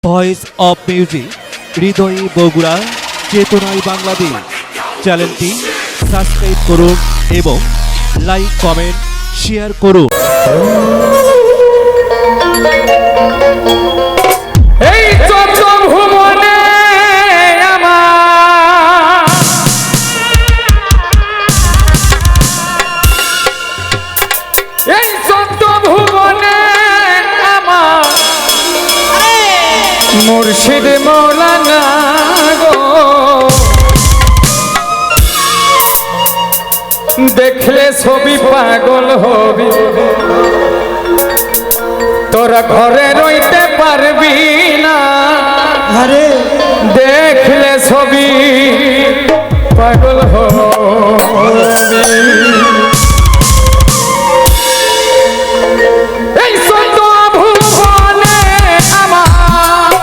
Voice of music হৃদয়ে বগুড়া চেতনায় বাংলাদেশ চ্যানেলটি সাবস্ক্রাইব করুন এবং লাইক কমেন্ট শেয়ার করুন। এই চোদ্দ ভুবনে আমার এই চোদ্দ ভুবনে আমার মুর্শিদ মৌলানা গো দেখলে ছবি পাগল হবি তোরা ঘরে রইতে পারবি না আরে দেখলে ছবি পাগল হবি এই চোদ্দ ভুবনে আমার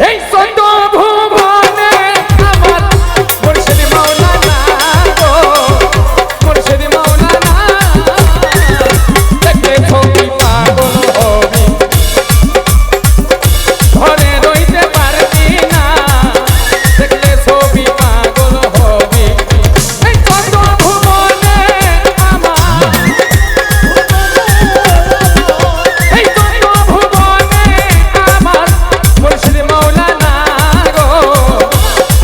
এই চোদ্দ ভুবনে আমার মুর্শিদ মৌলানা গো মুর্শিদ মৌলানা দেখলে ছবি পাগল হবি ঘরে রইতে পারবি না দেখলে ছবি পাগল হবি এই চোদ্দ ভুবনে আমার এই চোদ্দ ভুবনে আমার মুর্শিদ মৌলানা গো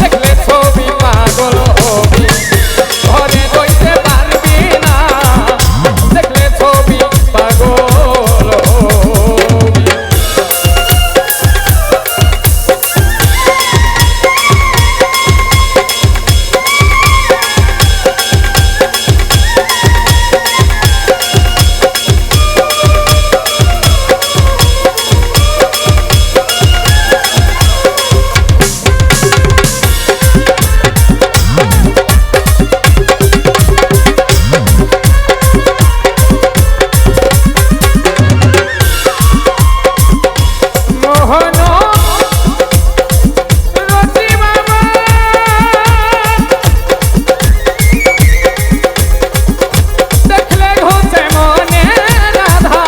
দেখলে ছবি পাগল হবি ঘরে রইতে পারবি না দেখলে ছবি পাগল হবি মোহন রতি মামা দেখলে ঘুরতে মনে রাধা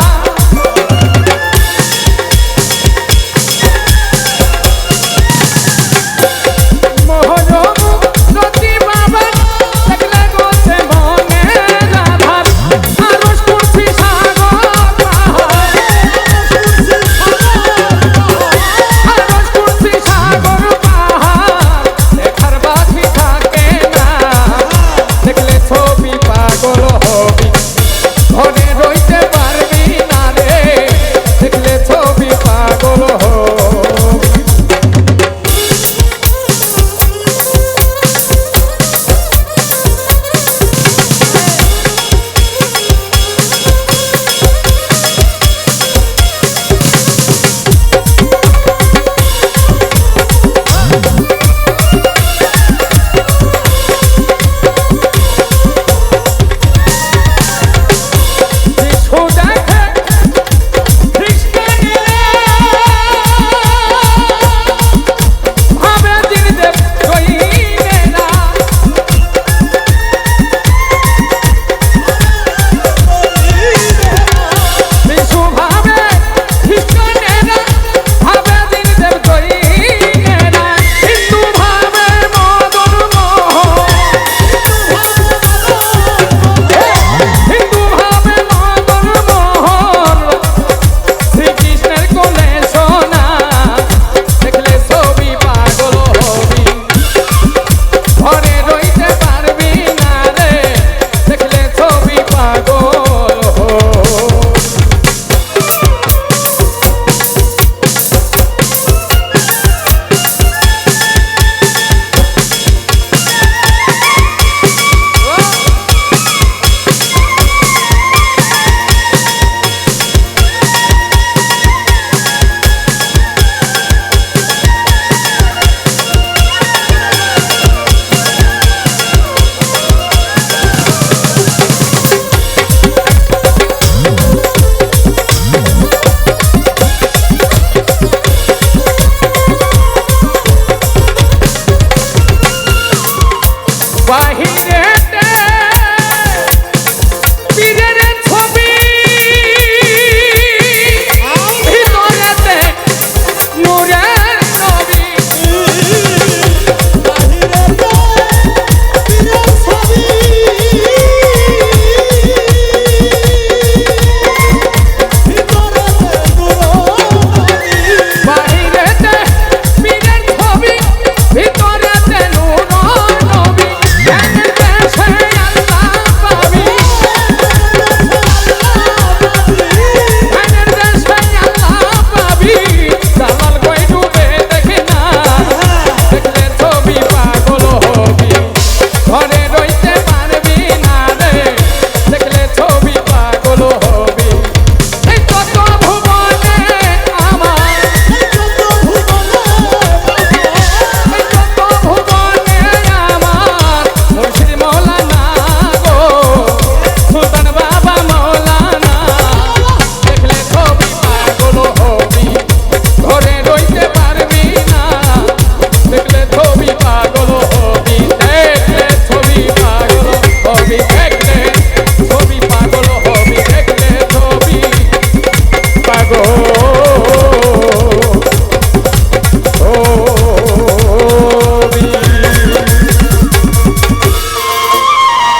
মোহন রতি মামা দেখলে ঘুরতে মনে রাধা আরশ কুরসি সাগর পাহাড় আরশ কুরসি সাগর পাহাড় দেখার বাকি থাকে না দেখলে ছবি পাগল হবি ঘরে